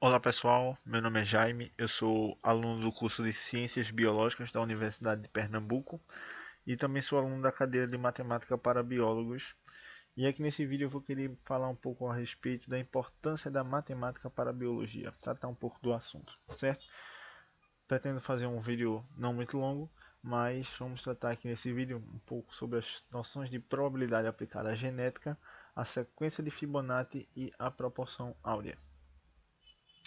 Olá pessoal, meu nome é Jaime, eu sou aluno do curso de Ciências Biológicas da Universidade de Pernambuco e também sou aluno da cadeira de Matemática para Biólogos. E aqui nesse vídeo eu vou querer falar um pouco a respeito da importância da matemática para a biologia, tratar um pouco do assunto, certo? Pretendo fazer um vídeo não muito longo, mas vamos tratar aqui nesse vídeo um pouco sobre as noções de probabilidade aplicada à genética, a sequência de Fibonacci e a proporção áurea.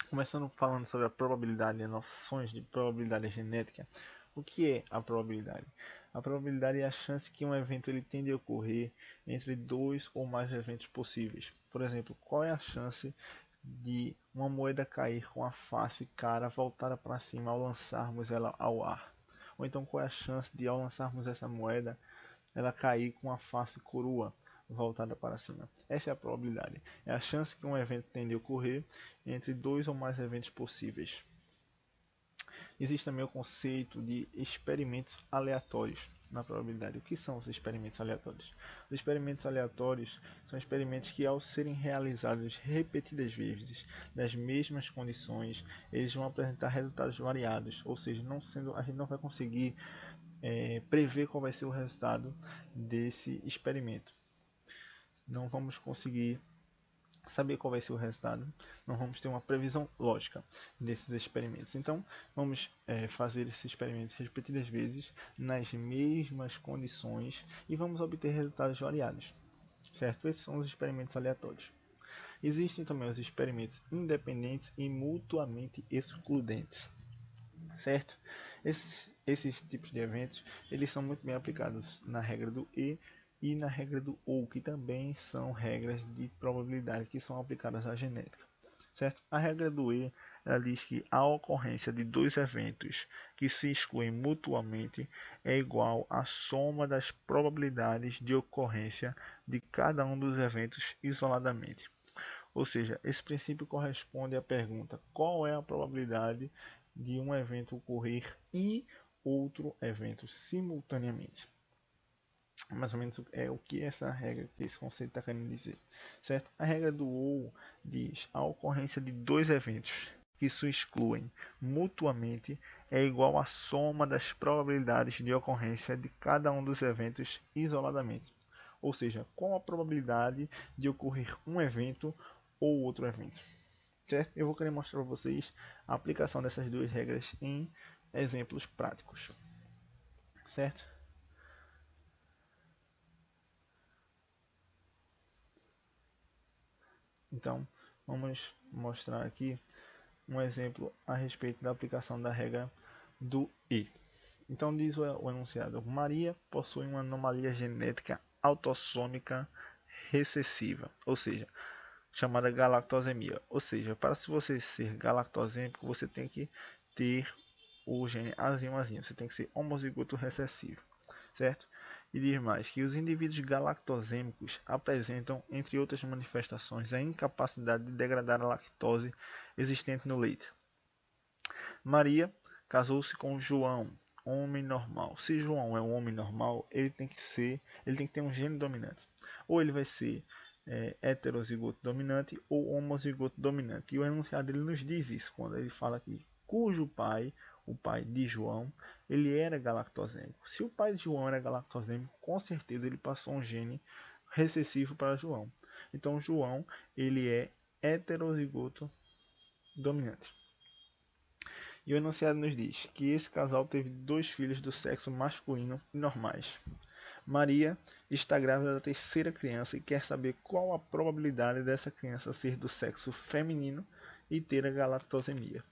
Começando falando sobre a probabilidade e noções de probabilidade genética, o que é a probabilidade? A probabilidade é a chance que um evento ele tende a ocorrer entre dois ou mais eventos possíveis. Por exemplo, qual é a chance de uma moeda cair com a face cara voltada para cima ao lançarmos ela ao ar? Ou então qual é a chance de ao lançarmos essa moeda ela cair com a face coroa voltada para cima? Essa é a probabilidade. É a chance que um evento tende a ocorrer entre dois ou mais eventos possíveis. Existe também o conceito de experimentos aleatórios na probabilidade. O que são os experimentos aleatórios? Os experimentos aleatórios são experimentos que, ao serem realizados repetidas vezes, nas mesmas condições, eles vão apresentar resultados variados, ou seja, a gente não vai conseguir prever qual vai ser o resultado desse experimento. Não vamos conseguir saber qual vai ser o resultado, não vamos ter uma previsão lógica desses experimentos. Então, vamos fazer esses experimentos repetidas vezes, nas mesmas condições, e vamos obter resultados variados. Certo? Esses são os experimentos aleatórios. Existem também os experimentos independentes e mutuamente excludentes. Certo? Esses tipos de eventos eles são muito bem aplicados na regra do e na regra do OU, que também são regras de probabilidade que são aplicadas à genética. Certo? A regra do E ela diz que a ocorrência de dois eventos que se excluem mutuamente é igual à soma das probabilidades de ocorrência de cada um dos eventos isoladamente. Ou seja, esse princípio corresponde à pergunta: qual é a probabilidade de um evento ocorrer e outro evento simultaneamente? Mais ou menos é o que essa regra, que esse conceito está querendo dizer, certo? A regra do OU diz: a ocorrência de dois eventos que se excluem mutuamente é igual à soma das probabilidades de ocorrência de cada um dos eventos isoladamente. Ou seja, qual a probabilidade de ocorrer um evento ou outro evento, certo? Eu vou querer mostrar para vocês a aplicação dessas duas regras em exemplos práticos, certo? Então, vamos mostrar aqui um exemplo a respeito da aplicação da regra do E. Então, diz o enunciado: Maria possui uma anomalia genética autossômica recessiva, ou seja, chamada galactosemia. Ou seja, para se você ser galactosêmico, você tem que ter o gene azinho. Você tem que ser homozigoto recessivo, certo? E diz mais que os indivíduos galactosêmicos apresentam, entre outras manifestações, a incapacidade de degradar a lactose existente no leite. Maria casou-se com João, homem normal. Se João é um homem normal, ele tem que ter um gene dominante. Ou ele vai ser heterozigoto dominante ou homozigoto dominante. E o enunciado ele nos diz isso quando ele fala que cujo pai, o pai de João, ele era galactosêmico. Se o pai de João era galactosêmico, com certeza ele passou um gene recessivo para João. Então João ele é heterozigoto dominante. E o enunciado nos diz que esse casal teve 2 filhos do sexo masculino normais. Maria está grávida da terceira criança e quer saber qual a probabilidade dessa criança ser do sexo feminino e ter a galactosemia.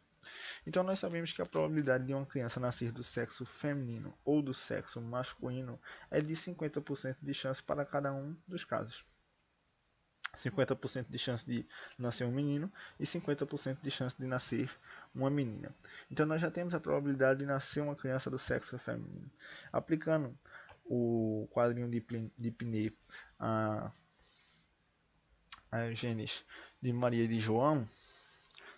Então nós sabemos que a probabilidade de uma criança nascer do sexo feminino ou do sexo masculino é de 50% de chance para cada um dos casos. 50% de chance de nascer um menino e 50% de chance de nascer uma menina. Então nós já temos a probabilidade de nascer uma criança do sexo feminino. Aplicando o quadrinho de Pinet a genes de Maria e de João,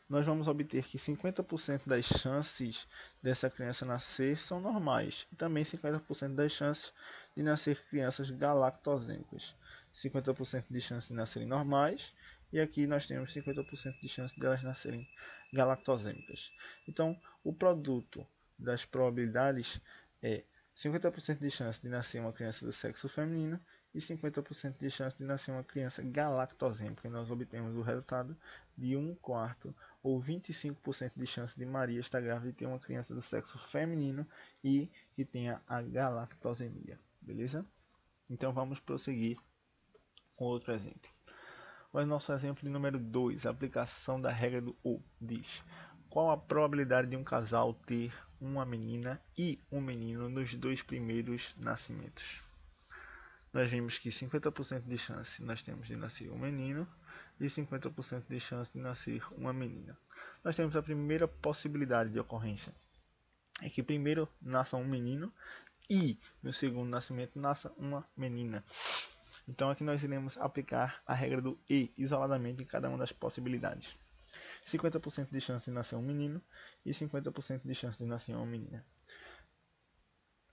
nós vamos obter que 50% das chances dessa criança nascer são normais. E também 50% das chances de nascer crianças galactosêmicas. 50% de chance de nascerem normais e aqui nós temos 50% de chance de elas nascerem galactosêmicas. Então, o produto das probabilidades é 50% de chance de nascer uma criança do sexo feminino e 50% de chance de nascer uma criança galactosêmica. E nós obtemos o resultado de 1/4 ou 25% de chance de Maria estar grávida e ter uma criança do sexo feminino e que tenha a galactosemia. Beleza? Então vamos prosseguir com outro exemplo. O nosso exemplo de número 2, a aplicação da regra do O, diz: qual a probabilidade de um casal ter uma menina e um menino nos 2 primeiros nascimentos? Nós vimos que 50% de chance nós temos de nascer um menino e 50% de chance de nascer uma menina. Nós temos a primeira possibilidade de ocorrência, é que primeiro nasça um menino e no segundo nascimento nasça uma menina. Então aqui nós iremos aplicar a regra do E isoladamente em cada uma das possibilidades. 50% de chance de nascer um menino e 50% de chance de nascer uma menina.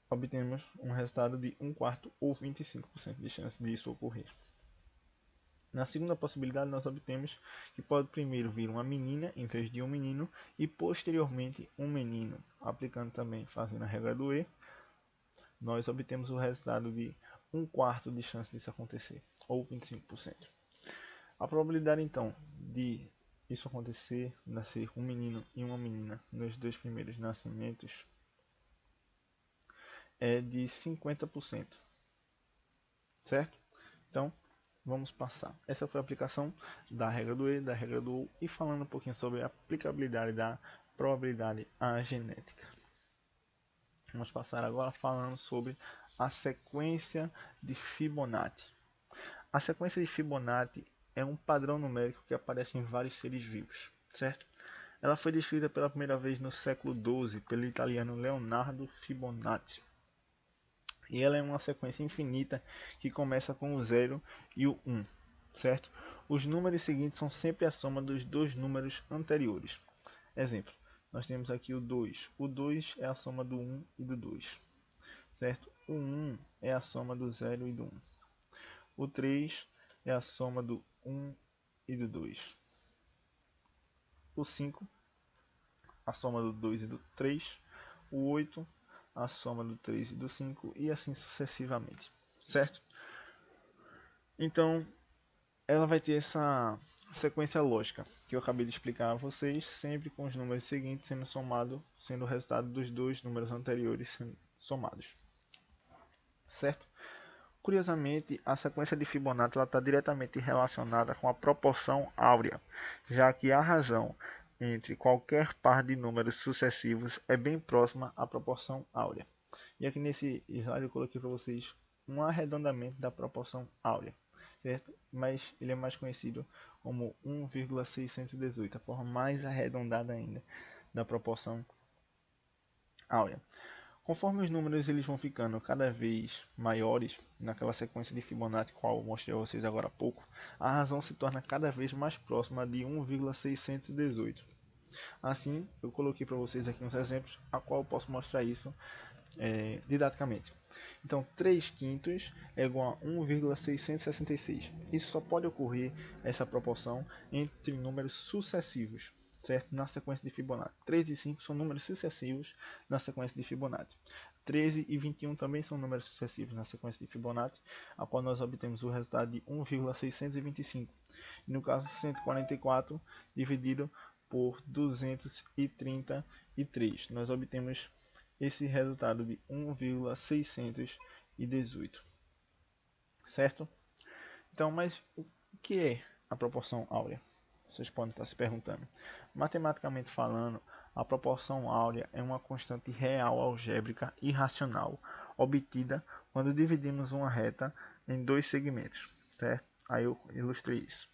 Obtemos um resultado de 1/4 ou 25% de chance disso ocorrer. Na segunda possibilidade, nós obtemos que pode primeiro vir uma menina em vez de um menino e posteriormente um menino. Aplicando também, fazendo a regra do E, nós obtemos o resultado de 1/4 de chance disso acontecer, ou 25%. A probabilidade então de isso acontecer, nascer um menino e uma menina nos 2 primeiros nascimentos, é de 50%, certo? Então, vamos passar. Essa foi a aplicação da regra do E, da regra do U, e falando um pouquinho sobre a aplicabilidade da probabilidade à genética. Vamos passar agora falando sobre a sequência de Fibonacci. A sequência de Fibonacci é um padrão numérico que aparece em vários seres vivos, certo? Ela foi descrita pela primeira vez no século XII pelo italiano Leonardo Fibonacci. E ela é uma sequência infinita que começa com o 0 e o 1, certo? Os números seguintes são sempre a soma dos 2 números anteriores. Exemplo, nós temos aqui o 2. O 2 é a soma do 1 e do 2, certo? O 1 é a soma do 0 e do 1. O 3 é a soma do 1 e do 2. O 5, a soma do 2 e do 3. O 8, a soma do 3 e do 5, e assim sucessivamente, certo? Então, ela vai ter essa sequência lógica que eu acabei de explicar a vocês, sempre com os números seguintes sendo somado, sendo o resultado dos 2 números anteriores sendo somados, certo? Curiosamente, a sequência de Fibonacci está diretamente relacionada com a proporção áurea, já que a razão entre qualquer par de números sucessivos é bem próxima à proporção áurea. E aqui nesse slide eu coloquei para vocês um arredondamento da proporção áurea, certo? Mas ele é mais conhecido como 1,618, a forma mais arredondada ainda da proporção áurea. Conforme os números eles vão ficando cada vez maiores, naquela sequência de Fibonacci qual eu mostrei a vocês agora há pouco, a razão se torna cada vez mais próxima de 1,618. Assim, eu coloquei para vocês aqui uns exemplos, a qual eu posso mostrar isso didaticamente. Então, 3/5 é igual a 1,666. Isso só pode ocorrer, essa proporção, entre números sucessivos, certo? Na sequência de Fibonacci. 3 e 5 são números sucessivos na sequência de Fibonacci. 13 e 21 também são números sucessivos na sequência de Fibonacci, a qual nós obtemos o resultado de 1,625. E no caso, 144 dividido por 233, nós obtemos esse resultado de 1,618, certo? Então, mas o que é a proporção áurea? Vocês podem estar se perguntando. Matematicamente falando, a proporção áurea é uma constante real algébrica irracional obtida quando dividimos uma reta em 2 segmentos, certo? Aí eu ilustrei isso.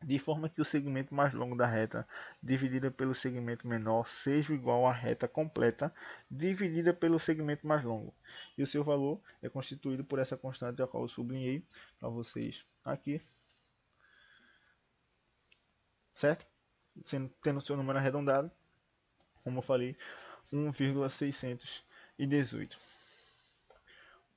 De forma que o segmento mais longo da reta dividida pelo segmento menor seja igual à reta completa dividida pelo segmento mais longo. E o seu valor é constituído por essa constante a qual eu sublinhei para vocês aqui, certo? Tendo seu número arredondado, como eu falei, 1,618.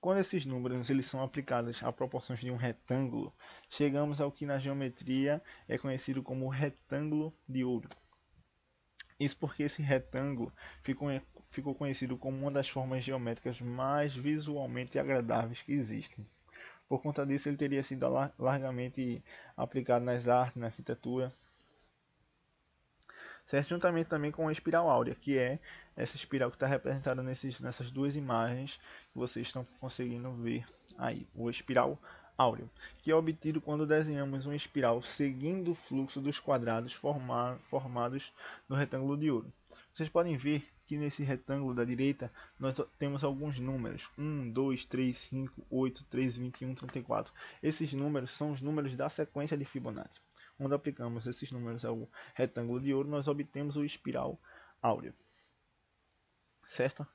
Quando esses números eles são aplicados a proporções de um retângulo, chegamos ao que na geometria é conhecido como retângulo de ouro. Isso porque esse retângulo ficou conhecido como uma das formas geométricas mais visualmente agradáveis que existem. Por conta disso, ele teria sido largamente aplicado nas artes, na arquitetura, certo? Juntamente também com a espiral áurea, que é essa espiral que está representada nessas duas imagens que vocês estão conseguindo ver aí, o espiral áureo, que é obtido quando desenhamos uma espiral seguindo o fluxo dos quadrados formados no retângulo de ouro. Vocês podem ver que nesse retângulo da direita nós temos alguns números: 1, 2, 3, 5, 8, 13, 21, 34. Esses números são os números da sequência de Fibonacci. Quando aplicamos esses números ao retângulo de ouro, nós obtemos o espiral áureo. Certo?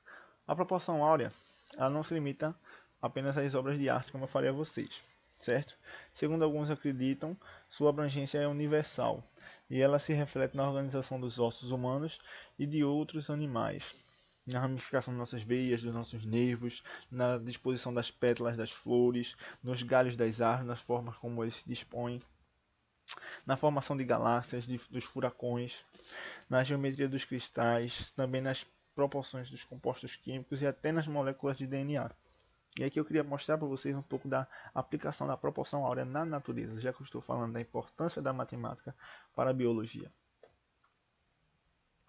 A proporção áurea ela não se limita apenas às obras de arte, como eu falei a vocês. Certo? Segundo alguns acreditam, sua abrangência é universal e ela se reflete na organização dos ossos humanos e de outros animais, na ramificação das nossas veias, dos nossos nervos, na disposição das pétalas das flores, nos galhos das árvores, nas formas como eles se dispõem, na formação de galáxias, dos furacões, na geometria dos cristais, também nas proporções dos compostos químicos e até nas moléculas de DNA. E aqui eu queria mostrar para vocês um pouco da aplicação da proporção áurea na natureza, já que eu estou falando da importância da matemática para a biologia.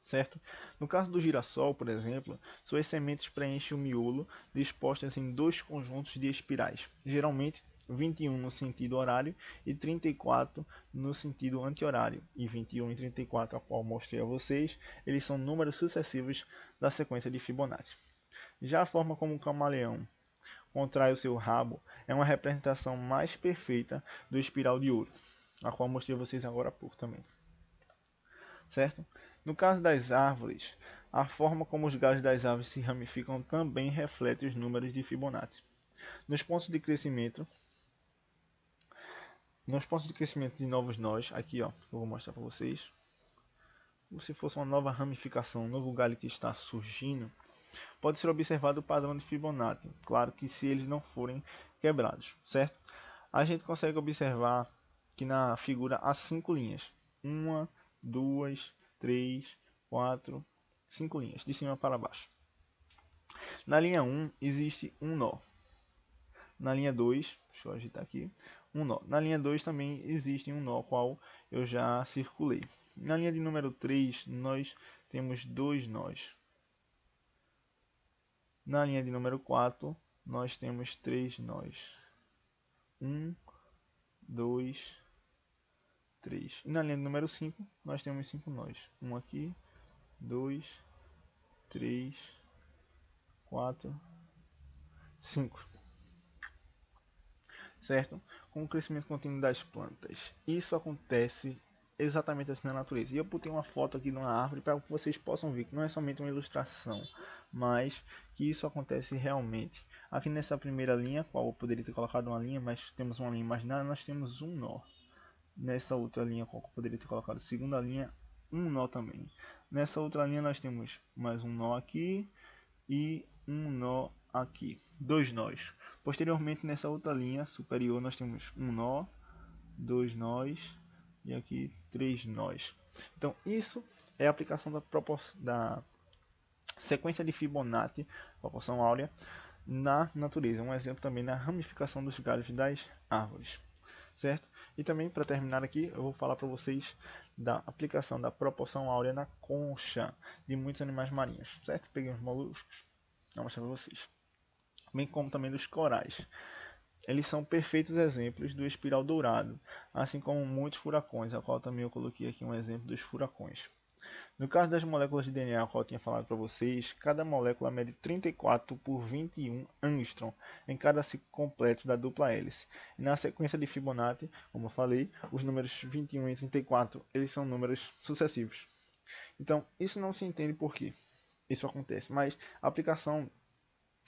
Certo? No caso do girassol, por exemplo, suas sementes preenchem o miolo dispostas em dois conjuntos de espirais, geralmente 21 no sentido horário e 34 no sentido anti-horário. E 21 e 34, a qual mostrei a vocês, eles são números sucessivos da sequência de Fibonacci. Já a forma como o camaleão contrai o seu rabo é uma representação mais perfeita do espiral de ouro, a qual mostrei a vocês agora há pouco também. Certo? No caso das árvores, a forma como os galhos das árvores se ramificam também reflete os números de Fibonacci. Nos pontos de crescimento de novos nós, aqui ó, eu vou mostrar para vocês, como se fosse uma nova ramificação, um novo galho que está surgindo, pode ser observado o padrão de Fibonacci, claro que se eles não forem quebrados, certo? A gente consegue observar que na figura há 5 linhas, 1, 2, 3, 4, 5 linhas, de cima para baixo. Na linha 1 existe um nó. Na linha 2, deixa eu agitar aqui, um nó. Na linha 2 também existe um nó, qual eu já circulei. Na linha de número 3, nós temos 2 nós. Na linha de número 4, nós temos 3 nós. 1, 2, 3. E na linha de número 5, nós temos 5 nós. Um aqui, 2, 3, 4, 5. Certo? Com o crescimento contínuo das plantas. Isso acontece exatamente assim na natureza. E eu botei uma foto aqui de uma árvore para que vocês possam ver que não é somente uma ilustração, mas que isso acontece realmente. Aqui nessa primeira linha, qual eu poderia ter colocado uma linha, mas temos uma linha imaginária, nós temos um nó. Nessa outra linha, qual eu poderia ter colocado segunda linha, um nó também. Nessa outra linha nós temos mais um nó aqui e um nó aqui, 2 nós. Posteriormente, nessa outra linha superior, nós temos um nó, 2 nós e aqui 3 nós. Então, isso é a aplicação da sequência de Fibonacci, proporção áurea, na natureza. Um exemplo também na ramificação dos galhos das árvores. Certo? E também, para terminar aqui, eu vou falar para vocês da aplicação da proporção áurea na concha de muitos animais marinhos. Certo? Peguei uns moluscos, vou mostrar para vocês. Bem como também dos corais. Eles são perfeitos exemplos do espiral dourado, assim como muitos furacões, a qual também eu coloquei aqui um exemplo dos furacões. No caso das moléculas de DNA, a qual eu tinha falado para vocês, cada molécula mede 34 por 21 angstrom em cada ciclo completo da dupla hélice. E na sequência de Fibonacci, como eu falei, os números 21 e 34 eles são números sucessivos. Então, isso não se entende por que isso acontece, mas a aplicação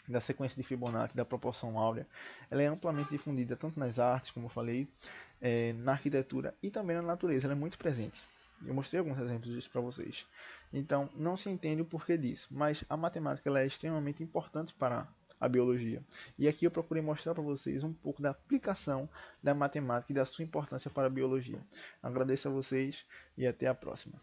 da sequência de Fibonacci, da proporção áurea, ela é amplamente difundida tanto nas artes, como eu falei, na arquitetura e também na natureza, ela é muito presente. Eu mostrei alguns exemplos disso para vocês. Então, não se entende o porquê disso, mas a matemática ela é extremamente importante para a biologia. E aqui eu procurei mostrar para vocês um pouco da aplicação da matemática e da sua importância para a biologia. Agradeço a vocês e até a próxima.